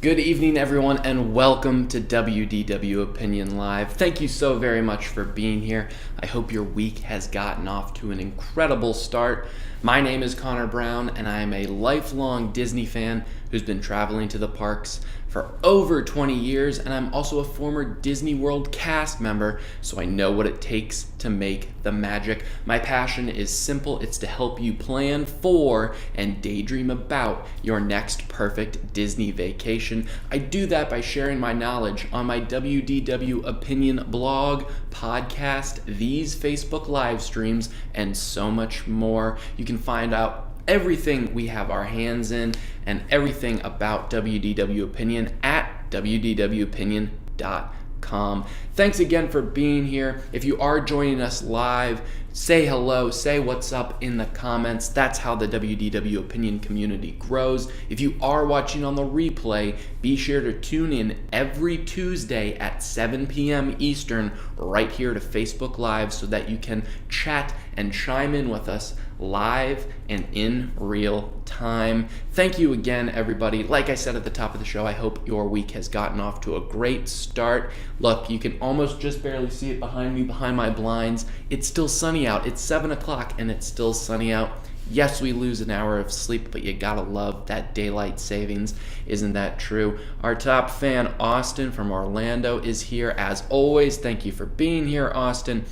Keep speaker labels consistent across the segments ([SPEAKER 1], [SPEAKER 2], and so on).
[SPEAKER 1] Good evening, everyone, and welcome to WDW Opinion Live. Thank you so very much for being here. I hope your week has gotten off to an incredible start. My name is Conor Brown, and I am a lifelong Disney fan who's been traveling to the parks for over 20 years, and I'm also a former Disney World cast member, so I know what it takes to make the magic. My passion is simple. It's to help you plan for and daydream about your next perfect Disney vacation. I do that by sharing my knowledge on my WDW Opinion blog, podcast, these Facebook live streams, and so much more. You can find out everything we have our hands in and everything about WDW Opinion at wdwopinion.com. Thanks again for being here. If you are joining us live, say hello, say what's up in the comments. That's how the WDW Opinion community grows. If you are watching on the replay, be sure to tune in every Tuesday at 7 p.m. Eastern right here to Facebook Live so that you can chat and chime in with us live and in real time. Thank you again, everybody. Like I said at the top of the show, I hope your week has gotten off to a great start. Look, you can almost just barely see it behind me, behind my blinds. It's still sunny out. It's 7 o'clock and it's still sunny out. Yes, we lose an hour of sleep, but you gotta love that daylight savings. Isn't that true? Our top fan, Austin from Orlando, is here as always. Thank you for being here, Austin.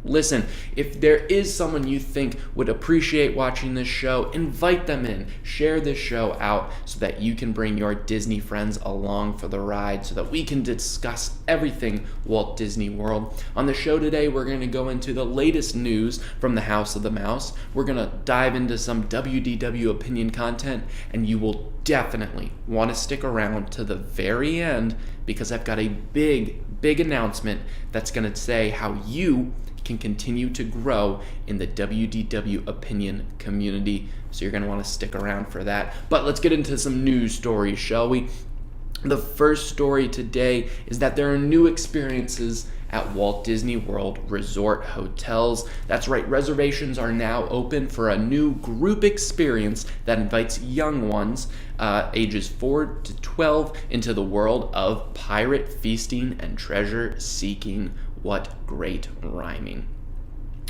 [SPEAKER 1] Listen, if there is someone you think would appreciate watching this show, invite them in. Share this show out so that you can bring your Disney friends along for the ride so that we can discuss everything Walt Disney World. On the show today, we're going to go into the latest news from the House of the Mouse. We're going to dive into some WDW opinion content, and you will definitely want to stick around to the very end because I've got a big announcement that's going to say how you can continue to grow in the WDW Opinion community. So you're going to want to stick around for that. But let's get into some news stories, shall we? The first story today is that there are new experiences at Walt Disney World Resort hotels. That's right, reservations are now open for a new group experience that invites young ones, ages 4 to 12, into the world of pirate feasting and treasure seeking. What great rhyming.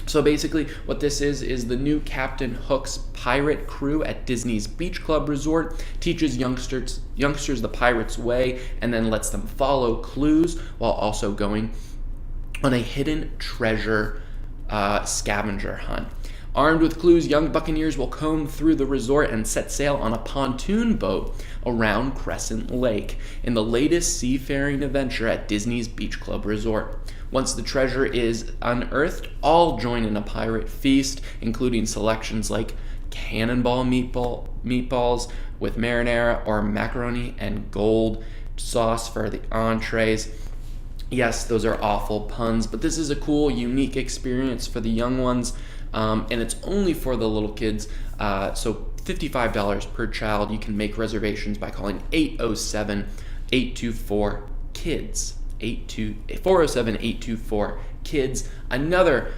[SPEAKER 1] So basically what this is the new Captain Hook's pirate crew at Disney's Beach Club Resort teaches youngsters the pirate's way and then lets them follow clues while also going on a hidden treasure scavenger hunt. Armed with clues, young buccaneers will comb through the resort and set sail on a pontoon boat around Crescent Lake in the latest seafaring adventure at Disney's Beach Club Resort. Once the treasure is unearthed, all join in a pirate feast, including selections like cannonball meatballs with marinara or macaroni and gold sauce for the entrees. Yes, those are awful puns, but this is a cool, unique experience for the young ones, and it's only for the little kids, so $55 per child. You can make reservations by calling 807-824-KIDS. 407-824-KIDS. Another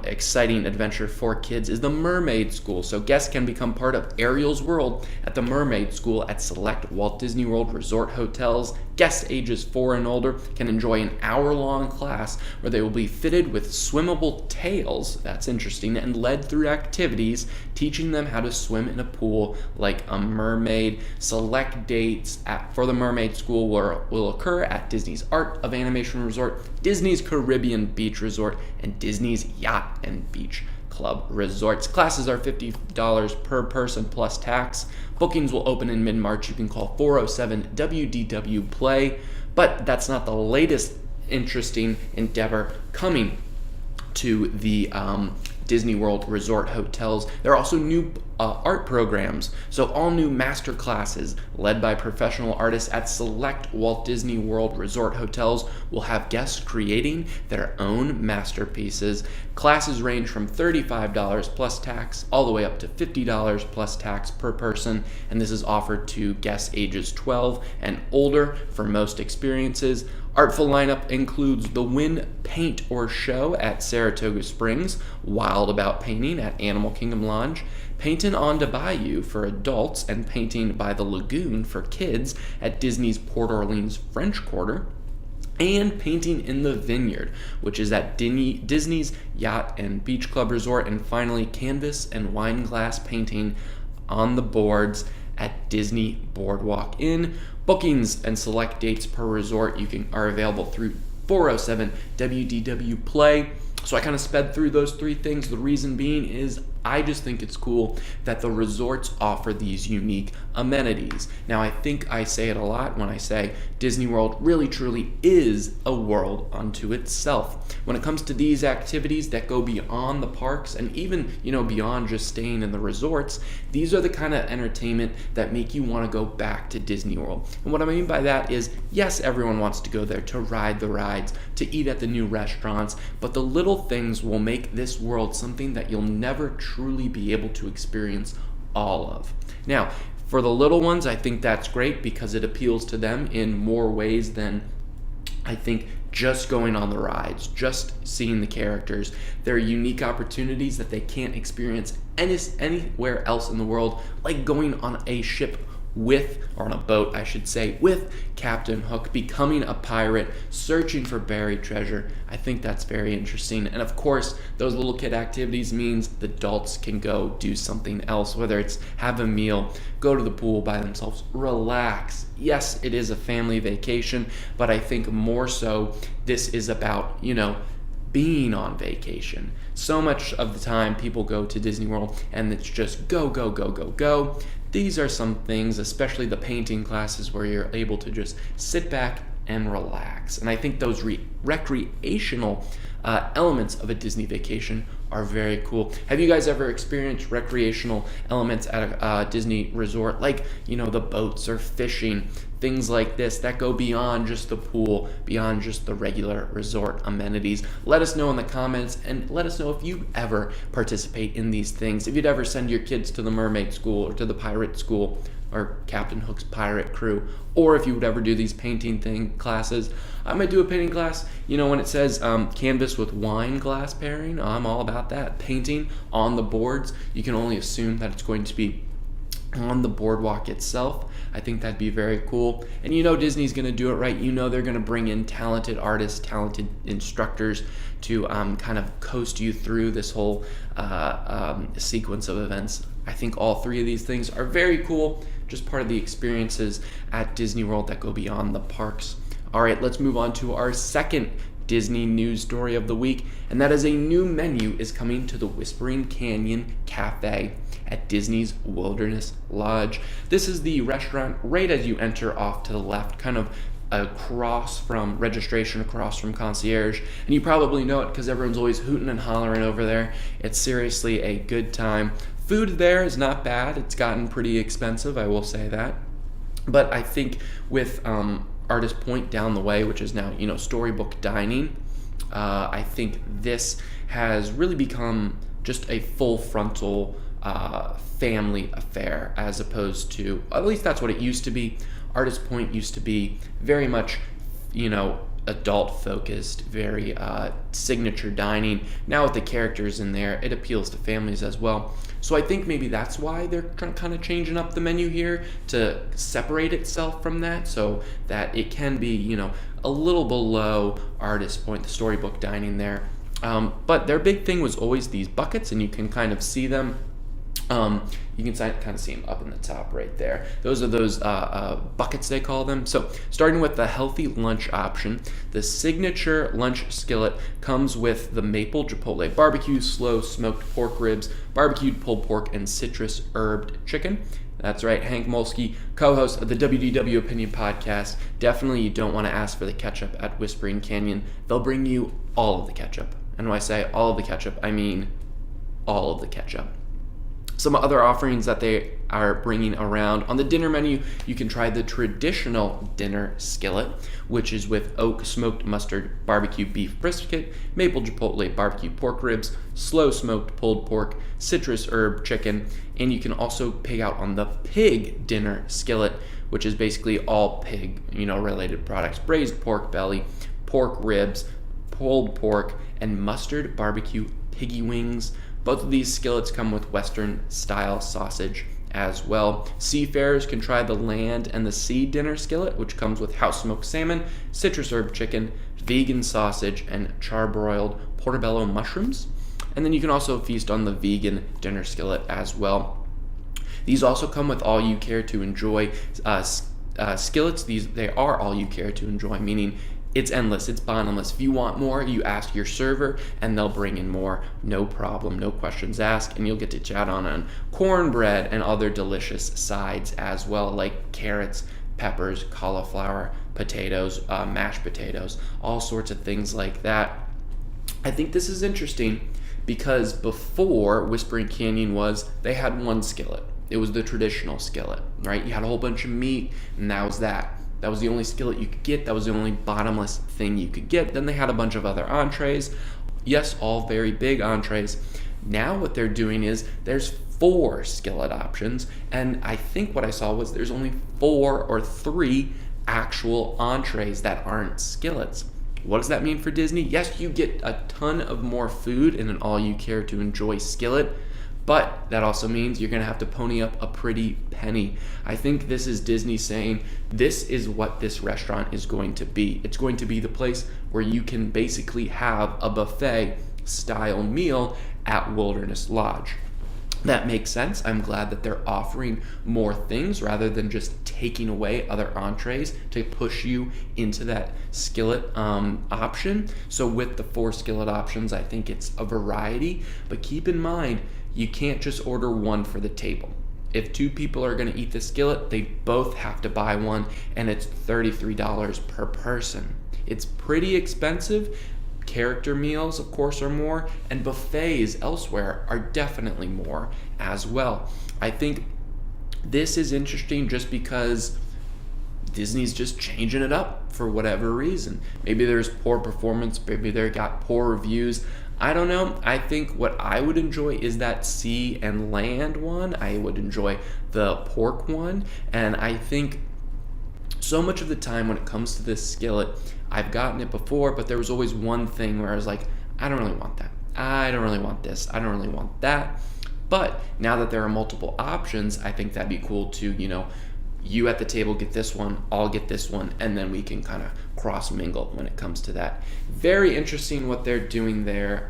[SPEAKER 1] exciting adventure for kids is the Mermaid School. So guests can become part of Ariel's World at the Mermaid School at select Walt Disney World Resort hotels. Guests ages 4 and older can enjoy an hour-long class where they will be fitted with swimmable tails, that's interesting, and led through activities teaching them how to swim in a pool like a mermaid. Select dates for the Mermaid School will occur at Disney's Art of Animation Resort, Disney's Caribbean Beach Resort, and Disney's Yacht and Beach Club Resorts. Classes are $50 per person plus tax. Bookings will open in mid-March. You can call 407-WDW-PLAY. But that's not the latest interesting endeavor coming to the Disney World Resort hotels. There are also new art programs, so all new master classes led by professional artists at select Walt Disney World Resort hotels will have guests creating their own masterpieces. Classes range from $35 plus tax all the way up to $50 plus tax per person, and this is offered to guests ages 12 and older for most experiences. Artful lineup includes the Win, Paint, or Show at Saratoga Springs, Wild About Painting at Animal Kingdom Lodge, Paintin' on the Bayou for adults and Painting by the Lagoon for kids at Disney's Port Orleans French Quarter, and Painting in the Vineyard, which is at Disney's Yacht and Beach Club Resort, and finally Canvas and Wine Glass Painting on the Boards at Disney Boardwalk Inn. Bookings and select dates per resort are available through 407 WDW Play. So I kind of sped through those three things. The reason being is I just think it's cool that the resorts offer these unique amenities. Now, I think I say it a lot when I say Disney World really truly is a world unto itself. When it comes to these activities that go beyond the parks and even, beyond just staying in the resorts, these are the kind of entertainment that make you want to go back to Disney World. And what I mean by that is, yes, everyone wants to go there to ride the rides, to eat at the new restaurants, but the little things will make this world something that you'll never truly be able to experience all of. Now, for the little ones, I think that's great because it appeals to them in more ways than I think just going on the rides, just seeing the characters. There are unique opportunities that they can't experience anywhere else in the world, like going on a ship or on a boat, I should say, with Captain Hook, becoming a pirate, searching for buried treasure. I think that's very interesting. And of course, those little kid activities means the adults can go do something else, whether it's have a meal, go to the pool by themselves, relax. Yes, it is a family vacation, but I think more so this is about, being on vacation. So much of the time people go to Disney World and it's just go, go, go, go, go. These are some things, especially the painting classes, where you're able to just sit back and relax. And I think those recreational elements of a Disney vacation are very cool. Have you guys ever experienced recreational elements at a Disney resort, like, the boats or fishing, things like this that go beyond just the pool, beyond just the regular resort amenities? Let us know in the comments, and let us know if you ever participate in these things. If you'd ever send your kids to the mermaid school or to the pirate school or Captain Hook's pirate crew, or if you would ever do these painting classes. I might do a painting class, when it says canvas with wine glass pairing, I'm all about that. Painting on the boards, you can only assume that it's going to be on the boardwalk itself. I think that'd be very cool. And Disney's going to do it right. They're going to bring in talented artists, talented instructors to kind of coast you through this whole sequence of events. I think all three of these things are very cool, just part of the experiences at Disney World that go beyond the parks. All right, let's move on to our second Disney news story of the week, and that is a new menu is coming to the Whispering Canyon Cafe at Disney's Wilderness Lodge. This is the restaurant right as you enter off to the left, kind of across from registration, across from concierge, and you probably know it because everyone's always hooting and hollering over there. It's seriously a good time. Food there is not bad. It's gotten pretty expensive, I will say that. But I think with Artist Point down the way, which is now, Storybook Dining, I think this has really become just a full frontal family affair, as opposed to, at least that's what it used to be. Artist Point used to be very much, adult focused, very signature dining. Now with the characters in there, it appeals to families as well. So I think maybe that's why they're kind of changing up the menu here to separate itself from that, so that it can be, a little below Artist Point, the Storybook Dining there. But their big thing was always these buckets, and you can kind of see them. You can kind of see them up in the top right there. Those are those buckets, they call them. So starting with the healthy lunch option, the signature lunch skillet comes with the maple chipotle barbecue, slow smoked pork ribs, barbecued pulled pork, and citrus herbed chicken. That's right, Hank Molsky, co-host of the WDW Opinion podcast. Definitely you don't want to ask for the ketchup at Whispering Canyon. They'll bring you all of the ketchup. And when I say all of the ketchup, I mean all of the ketchup. Some other offerings that they are bringing around. On the dinner menu, you can try the traditional dinner skillet, which is with oak smoked mustard barbecue beef brisket, maple chipotle barbecue pork ribs, slow smoked pulled pork, citrus herb chicken, and you can also pig out on the pig dinner skillet, which is basically all pig, related products: braised pork belly, pork ribs, pulled pork, and mustard barbecue piggy wings Both of these skillets come with Western style sausage as well. Seafarers can try the land and the sea dinner skillet, which comes with house smoked salmon, citrus herb chicken, vegan sausage, and charbroiled portobello mushrooms. And then you can also feast on the vegan dinner skillet as well. These also come with all you care to enjoy skillets. They are all you care to enjoy, meaning it's endless, it's bottomless. If you want more, you ask your server and they'll bring in more, no problem, no questions asked, and you'll get to chat on cornbread and other delicious sides as well, like carrots, peppers, cauliflower, potatoes, mashed potatoes, all sorts of things like that. I think this is interesting because before Whispering Canyon they had one skillet. It was the traditional skillet, right? You had a whole bunch of meat, and that was that. That was the only skillet you could get. That was the only bottomless thing you could get. Then they had a bunch of other entrees. Yes, all very big entrees. Now what they're doing is there's 4 skillet options, and I think what I saw was there's only 4 or 3 actual entrees that aren't skillets. What does that mean for Disney? Yes, you get a ton of more food in an all-you-care-to-enjoy skillet, but that also means you're going to have to pony up a pretty penny. I think this is Disney saying this is what this restaurant is going to be. It's going to be the place where you can basically have a buffet style meal at Wilderness Lodge. That makes sense. I'm glad that they're offering more things rather than just taking away other entrees to push you into that skillet option. So with the 4 skillet options, I think it's a variety, but keep in mind, you can't just order one for the table. If 2 people are going to eat the skillet, they both have to buy one, and it's $33 per person. It's pretty expensive. Character meals, of course, are more, and buffets elsewhere are definitely more as well. I think this is interesting just because Disney's just changing it up for whatever reason. Maybe there's poor performance, maybe they got poor reviews. I don't know. I think what I would enjoy is that sea and land one. I would enjoy the pork one. And I think so much of the time when it comes to this skillet, I've gotten it before, but there was always one thing where I was like, I don't really want that. I don't really want this. I don't really want that. But now that there are multiple options, I think that'd be cool to, you at the table get this one, I'll get this one, and then we can kind of cross mingle when it comes to that. Very interesting what they're doing there.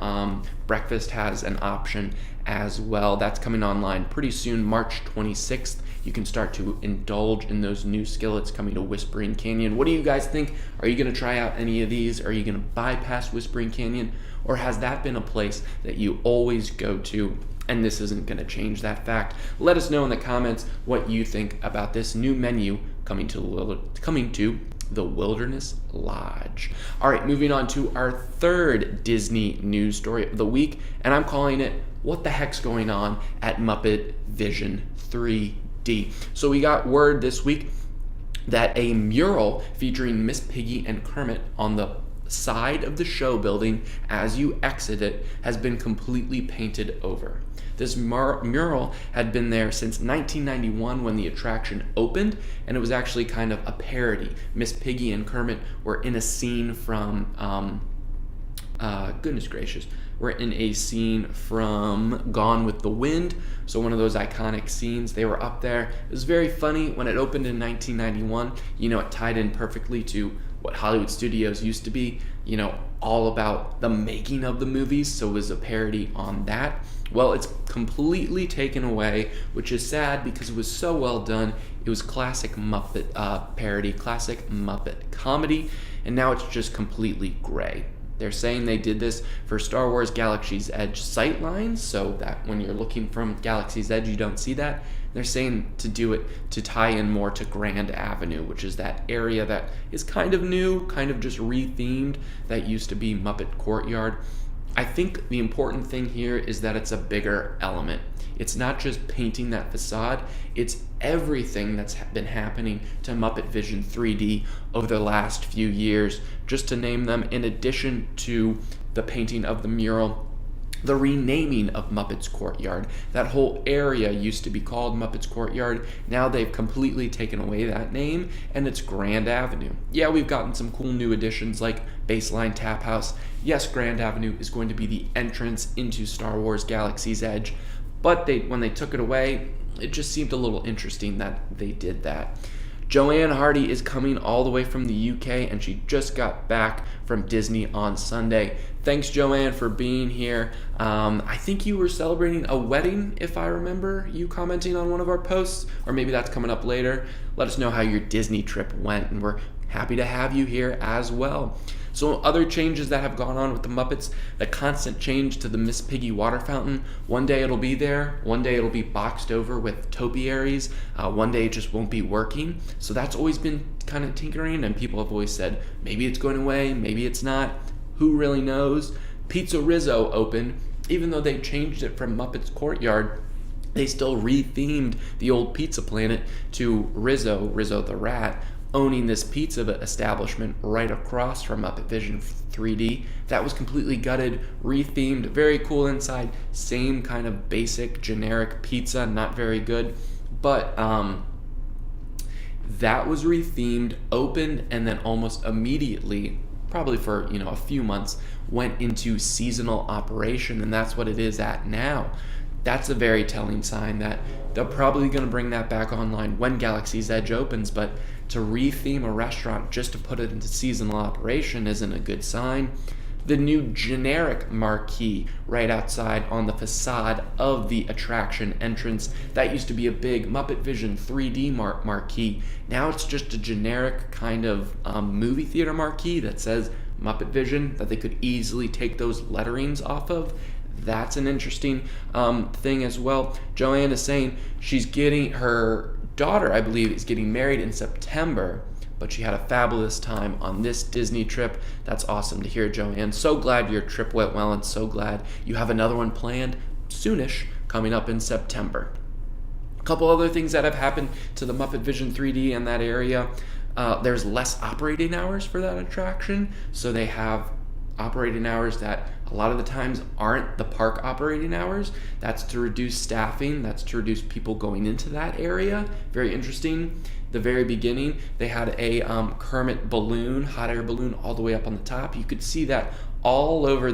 [SPEAKER 1] Breakfast has an option as well. That's coming online pretty soon, March 26th. You can start to indulge in those new skillets coming to Whispering Canyon. What do you guys think? Are you going to try out any of these? Are you going to bypass Whispering Canyon? Or has that been a place that you always go to and this isn't going to change that fact? Let us know in the comments what you think about this new menu coming to the Wilderness Lodge. All right, moving on to our third Disney news story of the week, and I'm calling it, what the heck's going on at MuppetVision 3D? So we got word this week that a mural featuring Miss Piggy and Kermit on the side of the show building as you exit it has been completely painted over. This mural had been there since 1991 when the attraction opened, and it was actually kind of a parody. Miss Piggy and Kermit were in a scene from, goodness gracious, we're in a scene from Gone with the Wind, so one of those iconic scenes. They were up there. It was very funny when it opened in 1991. It tied in perfectly to what Hollywood studios used to be, all about the making of the movies, so it was a parody on that. Well, it's completely taken away, which is sad because it was so well done. It was classic Muppet parody, classic Muppet comedy, and now it's just completely gray. They're saying they did this for Star Wars Galaxy's Edge sightlines, so that when you're looking from Galaxy's Edge, you don't see that. They're saying to do it to tie in more to Grand Avenue, which is that area that is kind of new, kind of just re-themed, that used to be Muppet Courtyard. I think the important thing here is that it's a bigger element. It's not just painting that facade, it's everything that's been happening to MuppetVision 3D over the last few years. Just to name them, in addition to the painting of the mural, the renaming of Muppets Courtyard. That whole area used to be called Muppets Courtyard. Now they've completely taken away that name, and it's Grand Avenue. Yeah, we've gotten some cool new additions like Baseline Tap House. Yes, Grand Avenue is going to be the entrance into Star Wars Galaxy's Edge, but when they took it away, it just seemed a little interesting that they did that. Joanne Hardy is coming all the way from the UK, and she just got back from Disney on Sunday. Thanks, Joanne, for being here. I think you were celebrating a wedding, if I remember you commenting on one of our posts, or maybe that's coming up later. Let us know how your Disney trip went, and we're happy to have you here as well. So other changes that have gone on with the Muppets, the constant change to the Miss Piggy water fountain. One day it'll be there, one day it'll be boxed over with topiaries, one day it just won't be working. So that's always been kind of tinkering, and people have always said, maybe it's going away, maybe it's not. Who really knows? Pizza Rizzo opened, even though they changed it from Muppets Courtyard. They still rethemed the old Pizza Planet to Rizzo the Rat, owning this pizza establishment right across from MuppetVision 3D. That was completely gutted, rethemed, very cool inside, same kind of basic generic pizza, not very good, but that was rethemed, opened, and then almost immediately, probably for a few months, went into seasonal operation, and that's what it is at now. That's a very telling sign that they're probably going to bring that back online when Galaxy's Edge opens, but to retheme a restaurant just to put it into seasonal operation isn't a good sign. The new generic marquee right outside on the facade of the attraction entrance, that used to be a big MuppetVision 3D marquee. Now it's just a generic kind of movie theater marquee that says MuppetVision, that they could easily take those letterings off of. That's an interesting thing as well. Joanne is saying she's getting her daughter, I believe, is getting married in September, but she had a fabulous time on this Disney trip. That's awesome to hear, Joanne. So glad your trip went well, and so glad you have another one planned soonish coming up in September. A couple other things that have happened to the MuppetVision 3D in that area. There's less operating hours for that attraction, so they have operating hours that a lot of the times aren't the park operating hours. That's to reduce staffing, that's to reduce people going into that area. Very interesting. The very beginning, they had a Kermit balloon, hot air balloon, all the way up on the top. You could see that all over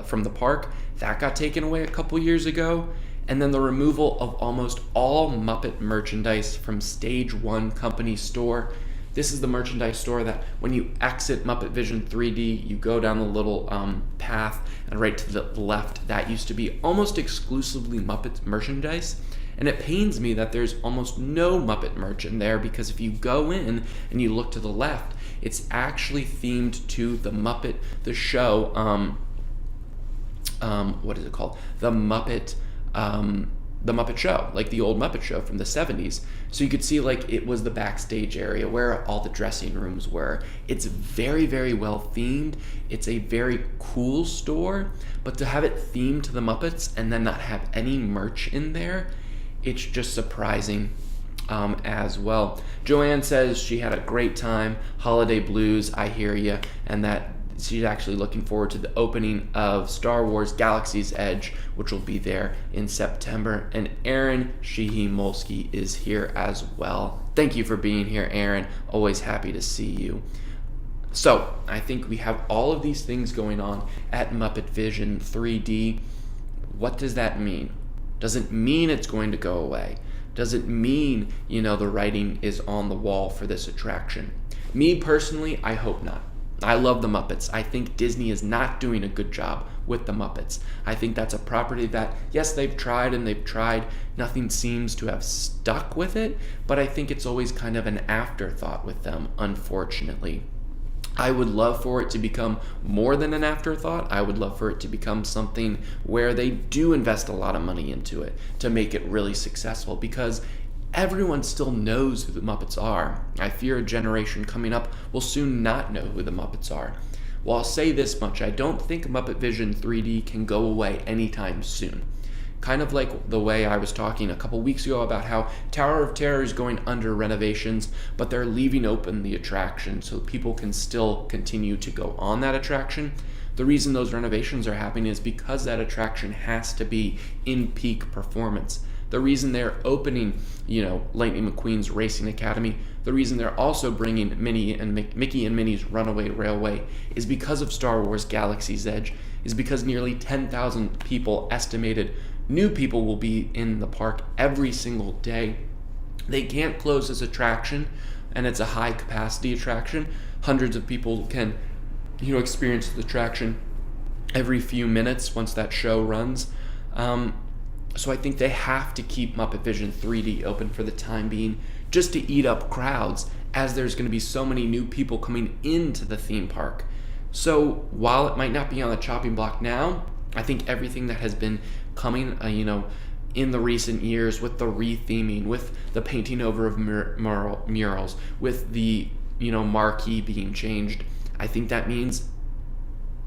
[SPEAKER 1] from the park. That got taken away a couple years ago. And then the removal of almost all Muppet merchandise from Stage 1 company store. This is the merchandise store that when you exit MuppetVision 3D, you go down the little path, and right to the left, that used to be almost exclusively Muppet merchandise. And it pains me that there's almost no Muppet merch in there, because if you go in and you look to the left, it's actually themed to the Muppet, the show, what is it called? The Muppet Show, like the old Muppet Show from the 70s. So you could see like it was the backstage area where all the dressing rooms were. It's very, very well themed. It's a very cool store, but to have it themed to the Muppets and then not have any merch in there, it's just surprising as well. Joanne says she had a great time. Holiday blues, I hear you, and that she's actually looking forward to the opening of Star Wars Galaxy's Edge, which will be there in September. And Aaron Sheehy-Molsky is here as well. Thank you for being here, Aaron. Always happy to see you. So, I think we have all of these things going on at MuppetVision 3D. What does that mean? Doesn't mean it's going to go away. Doesn't mean, the writing is on the wall for this attraction. Me personally, I hope not. I love the Muppets. I think Disney is not doing a good job with the Muppets. I think that's a property that, yes, they've tried and they've tried. Nothing seems to have stuck with it, but I think it's always kind of an afterthought with them, unfortunately. I would love for it to become more than an afterthought. I would love for it to become something where they do invest a lot of money into it to make it really successful, because everyone still knows who the Muppets are. I fear a generation coming up will soon not know who the Muppets are. Well, I'll say this much. I don't think MuppetVision 3D can go away anytime soon. Kind of like the way I was talking a couple weeks ago about how Tower of Terror is going under renovations, but they're leaving open the attraction so people can still continue to go on that attraction. The reason those renovations are happening is because that attraction has to be in peak performance. The reason they're opening, Lightning McQueen's Racing Academy, the reason they're also bringing Mickey and Minnie's Runaway Railway is because of Star Wars Galaxy's Edge, is because nearly 10,000 people, estimated new people, will be in the park every single day. They can't close this attraction, and it's a high capacity attraction. Hundreds of people can, experience the attraction every few minutes once that show runs. So I think they have to keep MuppetVision 3D open for the time being, just to eat up crowds, as there's going to be so many new people coming into the theme park. So while it might not be on the chopping block now, I think everything that has been coming, in the recent years, with the retheming, with the painting over of murals, with the, marquee being changed, I think that means,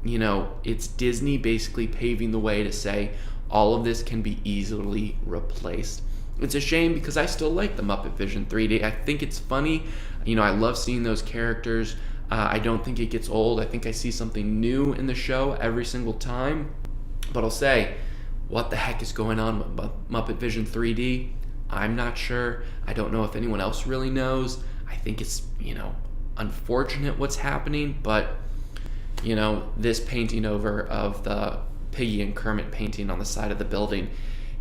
[SPEAKER 1] it's Disney basically paving the way to say all of this can be easily replaced. It's a shame because I still like the MuppetVision 3D. I think it's funny. I love seeing those characters. I don't think it gets old. I think I see something new in the show every single time. But I'll say, what the heck is going on with MuppetVision 3D? I'm not sure. I don't know if anyone else really knows. I think it's, unfortunate what's happening, but, this painting over of the Piggy and Kermit painting on the side of the building,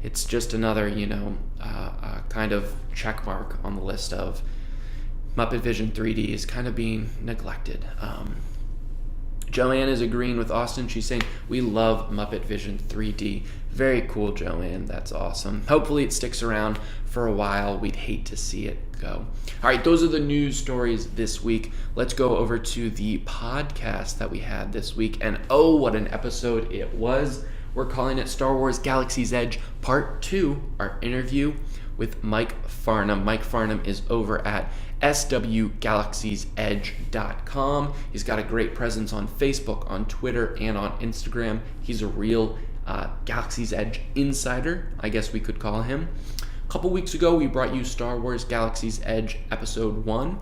[SPEAKER 1] it's just another, kind of check mark on the list of MuppetVision 3D is kind of being neglected. Joanne is agreeing with Austin. She's saying, we love MuppetVision 3D. Very cool, Joanne. That's awesome. Hopefully it sticks around for a while. We'd hate to see it go. All right, those are the news stories this week. Let's go over to the podcast that we had this week. And oh, what an episode it was. We're calling it Star Wars Galaxy's Edge Part 2, our interview with Mike Farnham. Mike Farnham is over at swgalaxiesedge.com. He's got a great presence on Facebook, on Twitter, and on Instagram. He's a real Galaxy's Edge insider, I guess we could call him. A couple weeks ago, we brought you Star Wars Galaxy's Edge Episode 1,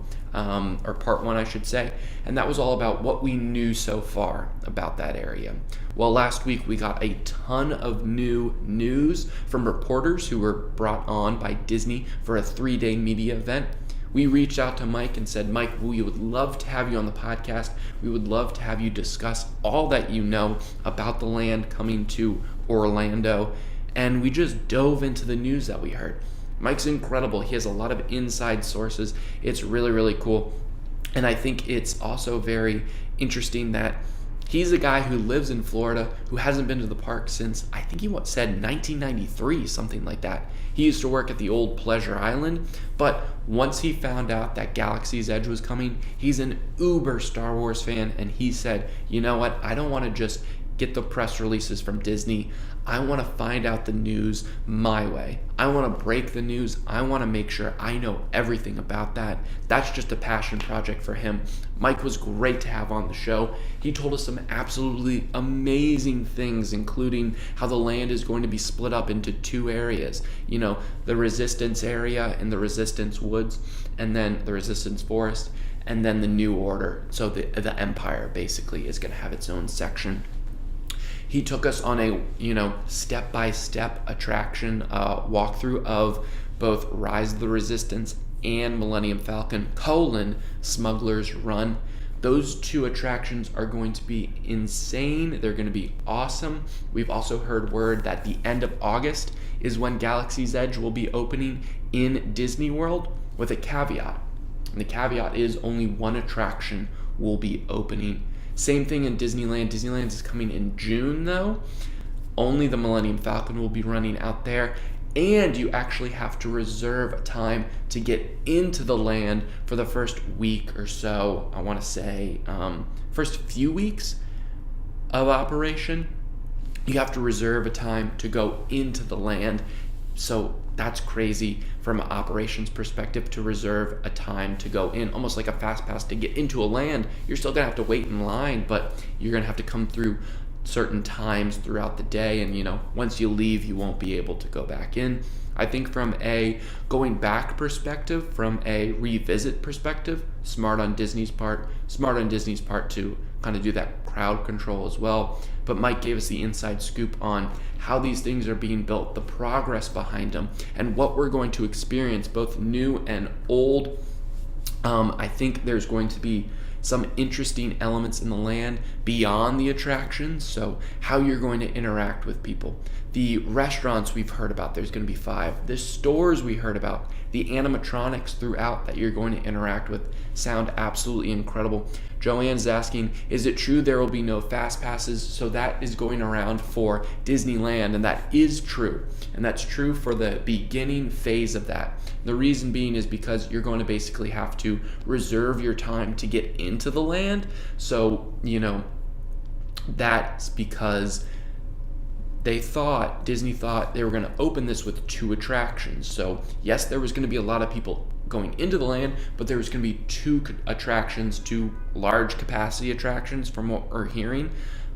[SPEAKER 1] or Part 1, I should say, and that was all about what we knew so far about that area. Well, last week we got a ton of new news from reporters who were brought on by Disney for a 3-day media event. We reached out to Mike and said, Mike, we would love to have you on the podcast. We would love to have you discuss all that you know about the land coming to Orlando. And we just dove into the news that we heard. Mike's incredible. He has a lot of inside sources. It's really, really cool. And I think it's also very interesting that he's a guy who lives in Florida, who hasn't been to the park since, I think he said 1993, something like that. He used to work at the old Pleasure Island, but once he found out that Galaxy's Edge was coming, he's an uber Star Wars fan, and he said, you know what, I don't want to just get the press releases from Disney. I want to find out the news my way. I want to break the news. I want to make sure I know everything about that. That's just a passion project for him. Mike was great to have on the show. He told us some absolutely amazing things, including how the land is going to be split up into 2 areas. The Resistance area and the Resistance Woods, and then the Resistance Forest, and then the New Order. So the Empire basically is going to have its own section. He took us on a, step-by-step attraction walkthrough of both Rise of the Resistance and Millennium Falcon, Smuggler's Run. Those 2 attractions are going to be insane. They're going to be awesome. We've also heard word that the end of August is when Galaxy's Edge will be opening in Disney World, with a caveat. And the caveat is only 1 attraction will be opening. Same thing in Disneyland. Disneyland is coming in June, though. Only the Millennium Falcon will be running out there. And you actually have to reserve time to get into the land for the first week or so. I want to say first few weeks of operation. You have to reserve a time to go into the land. So that's crazy from an operations perspective, to reserve a time to go in, almost like a fast pass to get into a land. You're still gonna have to wait in line, but you're gonna have to come through certain times throughout the day, and once you leave, you won't be able to go back in. I think from a going back perspective, from a revisit perspective, smart on Disney's part to kind of do that crowd control as well. But Mike gave us the inside scoop on how these things are being built, the progress behind them, and what we're going to experience, both new and old. I think there's going to be some interesting elements in the land beyond the attractions. So how you're going to interact with people. The restaurants we've heard about, there's going to be 5. The stores we heard about, the animatronics throughout that you're going to interact with sound absolutely incredible. Joanne's asking, is it true there will be no fast passes? So that is going around for Disneyland, and that is true. And that's true for the beginning phase of that. The reason being is because you're going to basically have to reserve your time to get into the land. So, that's because Disney thought they were going to open this with 2 attractions. So yes, there was going to be a lot of people going into the land, but there was going to be 2 attractions, 2 large capacity attractions from what we're hearing,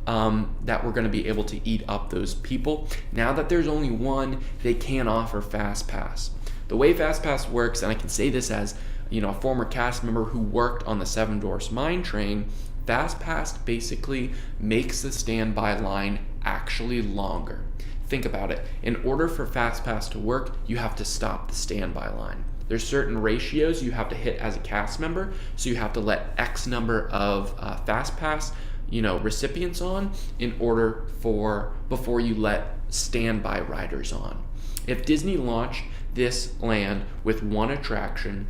[SPEAKER 1] that were going to be able to eat up those people. Now that there's only 1, they can offer Fast Pass. The way Fast Pass works, and I can say this as a former cast member who worked on the Seven Dwarfs Mine Train, Fast Pass basically makes the standby line actually longer. Think about it. In order for Fast Pass to work, you have to stop the standby line. There's certain ratios you have to hit as a cast member, so you have to let X number of Fast Pass, recipients on in order before you let standby riders on. If Disney launched this land with 1 attraction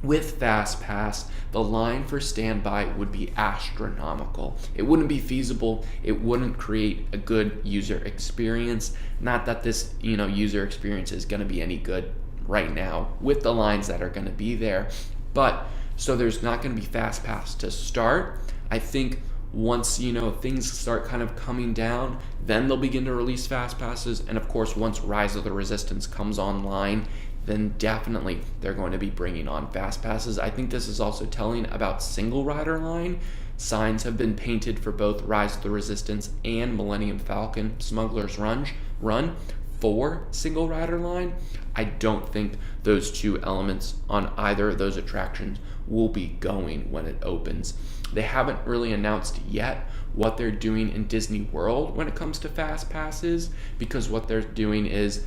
[SPEAKER 1] with Fast Pass, the line for standby would be astronomical. It wouldn't be feasible. It wouldn't create a good user experience. Not that this, user experience is going to be any good right now with the lines that are going to be there. But so there's not going to be Fast Pass to start. I think once things start kind of coming down, then they'll begin to release Fast Passes. And of course, once Rise of the Resistance comes online, then definitely they're going to be bringing on Fast Passes. I think this is also telling about single rider line. Signs have been painted for both Rise of the Resistance and Millennium Falcon Smuggler's Run for single rider line. I don't think those 2 elements on either of those attractions will be going when it opens. They haven't really announced yet what they're doing in Disney World when it comes to Fast Passes, because what they're doing is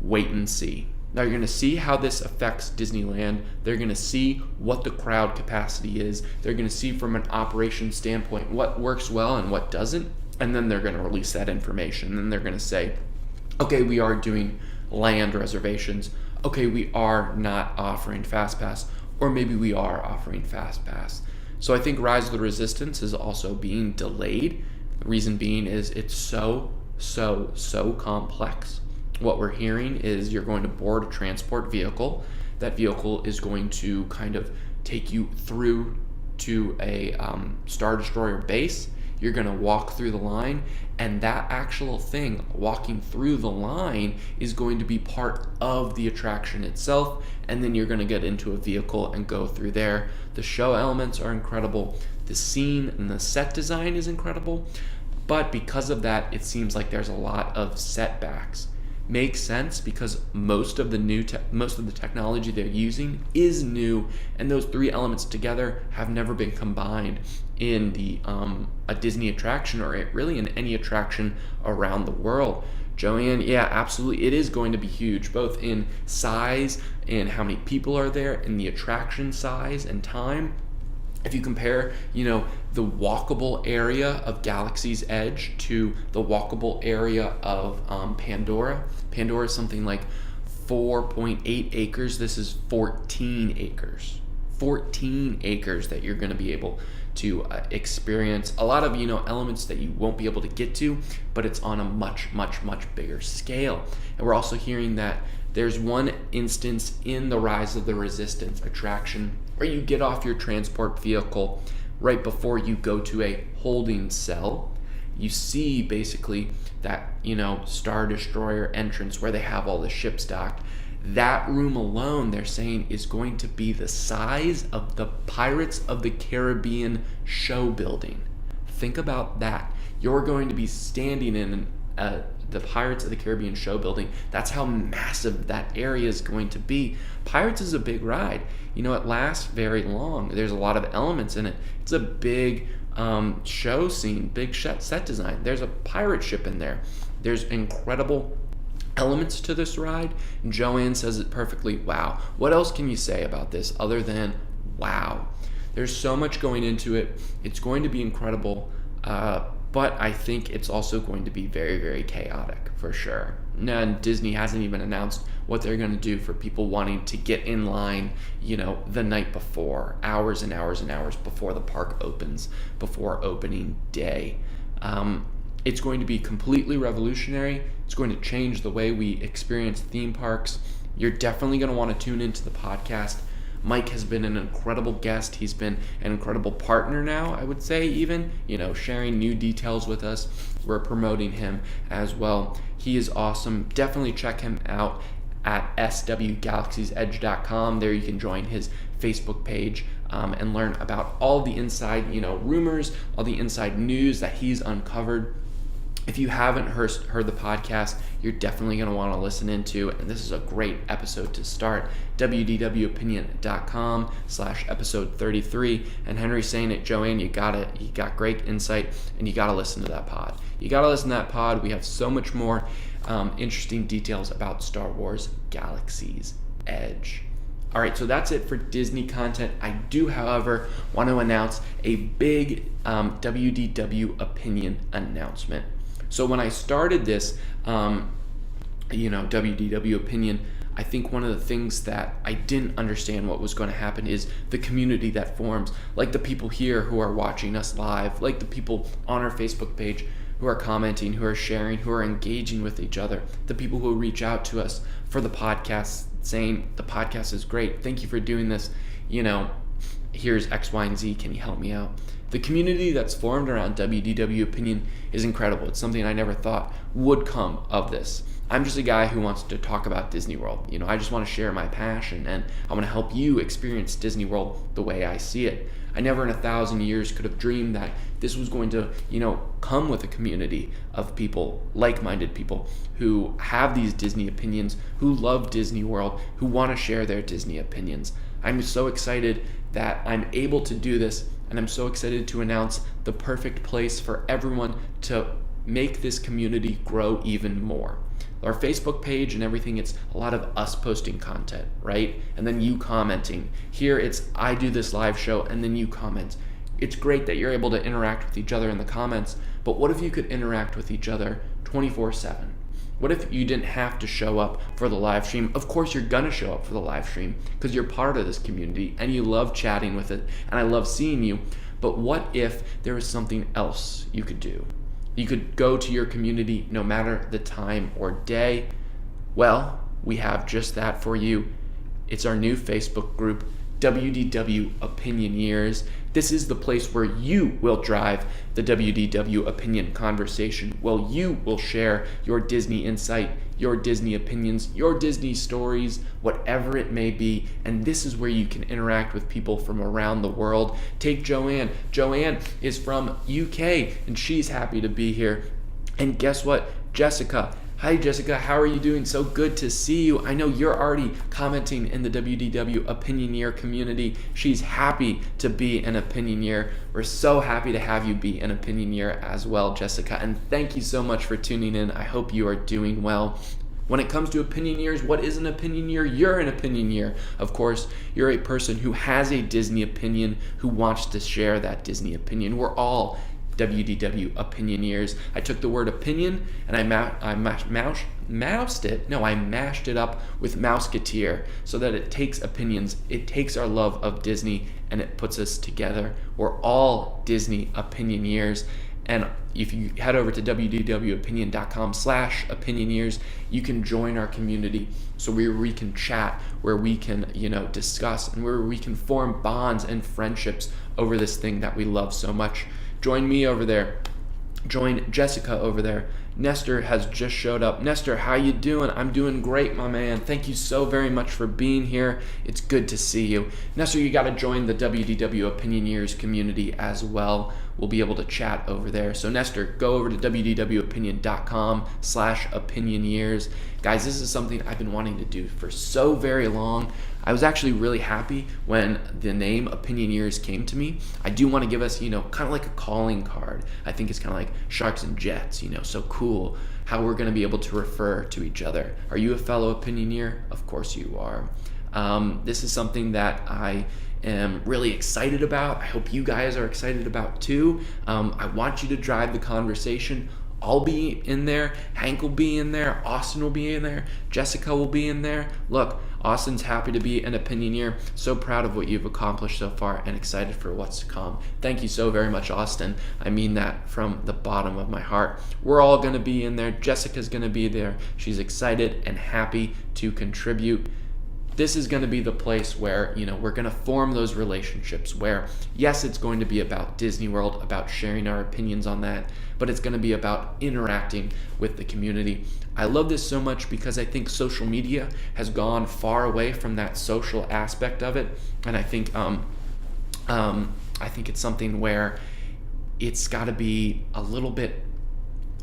[SPEAKER 1] wait and see. Now you're going to see how this affects Disneyland. They're going to see what the crowd capacity is. They're going to see from an operation standpoint what works well and what doesn't. And then they're going to release that information. And then they're going to say, okay, we are doing land reservations. Okay, we are not offering Fast Pass. Or maybe we are offering Fast Pass. So I think Rise of the Resistance is also being delayed. The reason being is it's so complex. What we're hearing is you're going to board a transport vehicle. That vehicle is going to kind of take you through to a Star Destroyer base. You're going to walk through the line, and that actual thing, walking through the line, is going to be part of the attraction itself, and then you're going to get into a vehicle and go through there. The show elements are incredible. The scene and the set design is incredible, but because of that, it seems like there's a lot of setbacks. Makes sense because most of the technology they're using is new, and those 3 elements together have never been combined in a Disney attraction, or really in any attraction around the world. Joanne, yeah, absolutely, it is going to be huge, both in size and how many people are there, in the attraction size and time. If you compare, the walkable area of Galaxy's Edge to the walkable area of Pandora. Pandora is something like 4.8 acres. This is 14 acres. 14 acres that you're going to be able to experience. A lot of, elements that you won't be able to get to, but it's on a much bigger scale. And we're also hearing that there's one instance in the Rise of the Resistance attraction where you get off your transport vehicle right before you go to a holding cell. You see basically that, Star Destroyer entrance where they have all the ships docked. That room alone, they're saying, is going to be the size of the Pirates of the Caribbean show building. Think about that. You're going to be standing in a the Pirates of the Caribbean show building. That's how massive that area is going to be. Pirates is a big ride. It lasts very long. There's a lot of elements in it. It's a big show scene, big set design. There's a pirate ship in there. There's incredible elements to this ride. Joanne says it perfectly. Wow. What else can you say about this other than wow? There's so much going into it. It's going to be incredible, but I think it's also going to be very, very chaotic for sure. And Disney hasn't even announced what they're going to do for people wanting to get in line, the night before, hours and hours and hours before the park opens, before opening day. It's going to be completely revolutionary. It's going to change the way we experience theme parks. You're definitely going to want to tune into the podcast. Mike has been an incredible guest. He's been an incredible partner now, I would say, even, sharing new details with us. We're promoting him as well. He is awesome. Definitely check him out at swgalaxiesedge.com. There you can join his Facebook page and learn about all the inside, rumors, all the inside news that he's uncovered. If you haven't heard the podcast, you're definitely going to want to listen into, and this is a great episode to start, WDWopinion.com/episode 33. And Henry's saying it, Joanne, you got it. You got great insight, and you got to listen to that pod. You got to listen to that pod. We have so much more interesting details about Star Wars Galaxy's Edge. All right, so that's it for Disney content. I do, however, want to announce a big WDW opinion announcement. So when I started this, WDW opinion, I think one of the things that I didn't understand what was going to happen is the community that forms, like the people here who are watching us live, like the people on our Facebook page who are commenting, who are sharing, who are engaging with each other, the people who reach out to us for the podcast saying the podcast is great. Thank you for doing this. Here's X, Y, and Z. Can you help me out? The community that's formed around WDW Opinion is incredible. It's something I never thought would come of this. I'm just a guy who wants to talk about Disney World. I just want to share my passion, and I want to help you experience Disney World the way I see it. I never in 1,000 years could have dreamed that this was going to, come with a community of people, like-minded people, who have these Disney opinions, who love Disney World, who want to share their Disney opinions. I'm so excited that I'm able to do this, and I'm so excited to announce the perfect place for everyone to make this community grow even more. Our Facebook page and everything, it's a lot of us posting content, right? And then you commenting. Here it's I do this live show and then you comment. It's great that you're able to interact with each other in the comments, but what if you could interact with each other 24/7? What if you didn't have to show up for the live stream? Of course you're gonna show up for the live stream because you're part of this community and you love chatting with it and I love seeing you. But what if there was something else you could do? You could go to your community no matter the time or day. Well, we have just that for you. It's our new Facebook group, WDW Opinioneers. This is the place where you will drive the WDW opinion conversation. Well, you will share your Disney insight, your Disney opinions, your Disney stories, whatever it may be. And this is where you can interact with people from around the world. Take Joanne. Joanne is from UK and she's happy to be here. And guess what? Jessica. Hi Jessica, how are you doing? So good to see you. I know you're already commenting in the WDW Opinioneer community. She's happy to be an Opinioneer. We're so happy to have you be an Opinioneer as well, Jessica. And thank you so much for tuning in. I hope you are doing well. When it comes to Opinioneers, what is an Opinioneer? You're an Opinioneer. Of course, you're a person who has a Disney opinion, who wants to share that Disney opinion. We're all WDW Opinioneers. I took the word opinion and I mashed it up with Mouseketeer so that it takes opinions, it takes our love of Disney and it puts us together. We're all Disney Opinioneers. And if you head over to wdwopinion.com/opinioneers, you can join our community so where we can chat, where we can, discuss, and where we can form bonds and friendships over this thing that we love so much. Join me over there. Join Jessica over there. Nestor has just showed up. Nestor, how you doing? I'm doing great, my man. Thank you so very much for being here. It's good to see you. Nestor, you got to join the WDW Opinioneers community as well. we'll be able to chat over there. So Nestor, go over to wdwopinion.com/opinioneers. Guys, this is something I've been wanting to do for so very long. I was actually really happy when the name Opinioneers came to me. I do want to give us, kind of like a calling card. I think it's kind of like Sharks and Jets, so cool how we're going to be able to refer to each other. Are you a fellow Opinioneer? Of course you are. This is something that I am really excited about. I hope you guys are excited about too. I want you to drive the conversation. I'll be in there, Hank will be in there, Austin will be in there, Jessica will be in there. Look, Austin's happy to be an Opinioneer. So proud of what you've accomplished so far and excited for what's to come. Thank you so very much, Austin. I mean that from the bottom of my heart. We're all going to be in there. Jessica's going to be there. She's excited and happy to contribute. This is going to be the place where, we're going to form those relationships where, yes, it's going to be about Disney World, about sharing our opinions on that, but it's going to be about interacting with the community. I love this so much because I think social media has gone far away from that social aspect of it, and I think it's something where it's got to be a little bit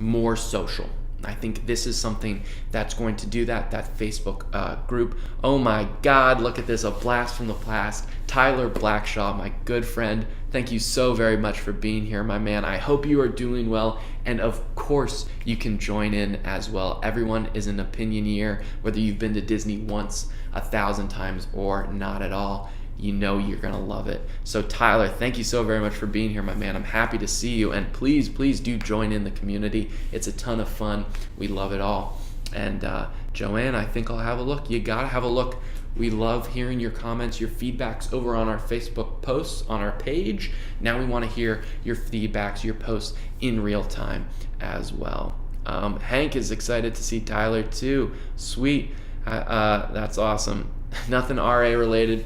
[SPEAKER 1] more social. I think this is something that's going to do that Facebook group. Oh my God, look at this, a blast from the past. Tyler Blackshaw, my good friend, thank you so very much for being here, my man. I hope you are doing well, and of course you can join in as well. Everyone is an Opinioneer, whether you've been to Disney once, 1,000 times, or not at all. You're gonna love it. So Tyler, thank you so very much for being here, my man. I'm happy to see you, and please do join in the community. It's a ton of fun. We love it all. And Joanne, I think I'll have a look. You gotta have a look. We love hearing your comments, your feedbacks over on our Facebook posts on our page. Now we want to hear your feedbacks, your posts in real time as well. Hank is excited to see Tyler too. Sweet. That's awesome. Nothing RA related.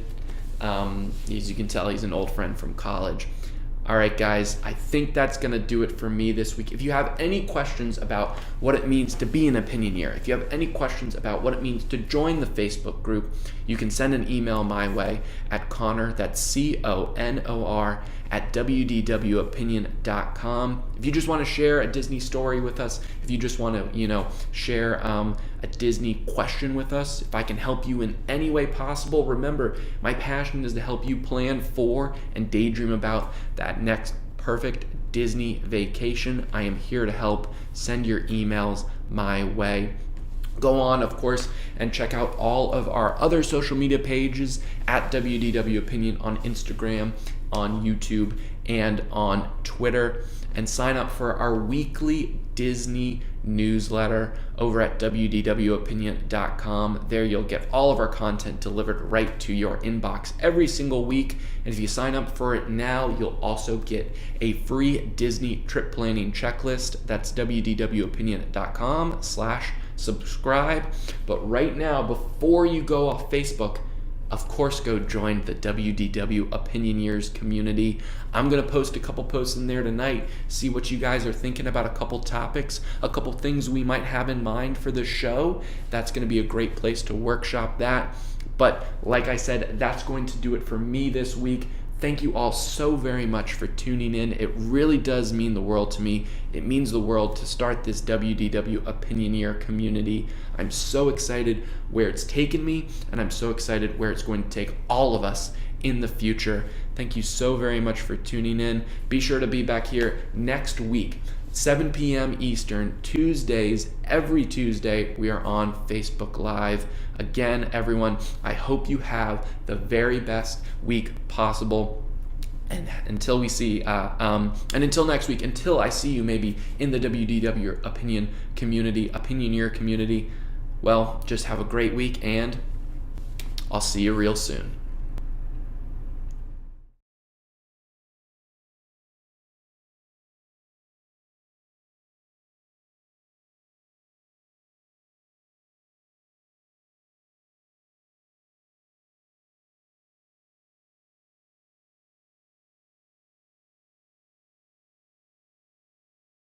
[SPEAKER 1] As you can tell, he's an old friend from college. All right, guys, I think that's going to do it for me this week. If you have any questions about what it means to be an Opinioneer, if you have any questions about what it means to join the Facebook group, you can send an email my way at Conor, that's CONOR, at WDWopinion.com. If you just want to share a Disney story with us, if you just want to, share a Disney question with us, if I can help you in any way possible, remember, my passion is to help you plan for and daydream about that next perfect Disney vacation. I am here to help. Send your emails my way. Go on, of course, and check out all of our other social media pages at WDW Opinion on Instagram, on YouTube, and on Twitter. And sign up for our weekly Disney newsletter over at WDWopinion.com. There you'll get all of our content delivered right to your inbox every single week. And if you sign up for it now, you'll also get a free Disney trip planning checklist. That's WDWopinion.com/subscribe. But right now, before you go off Facebook, of course, go join the WDW Opinioneers community. I'm going to post a couple posts in there tonight, see what you guys are thinking about a couple topics, a couple things we might have in mind for the show. That's going to be a great place to workshop that. But like I said, that's going to do it for me this week. Thank you all so very much for tuning in. It really does mean the world to me. It means the world to start this WDW Opinioneer community. I'm so excited where it's taken me, and I'm so excited where it's going to take all of us in the future. Thank you so very much for tuning in. Be sure to be back here next week, 7 p.m. Eastern, Tuesdays. Every Tuesday, we are on Facebook Live. Again, everyone, I hope you have the very best week possible. And until we see, and until next week, until I see you maybe in the WDW Opinion community, Opinioneer community, well, just have a great week, and I'll see you real soon.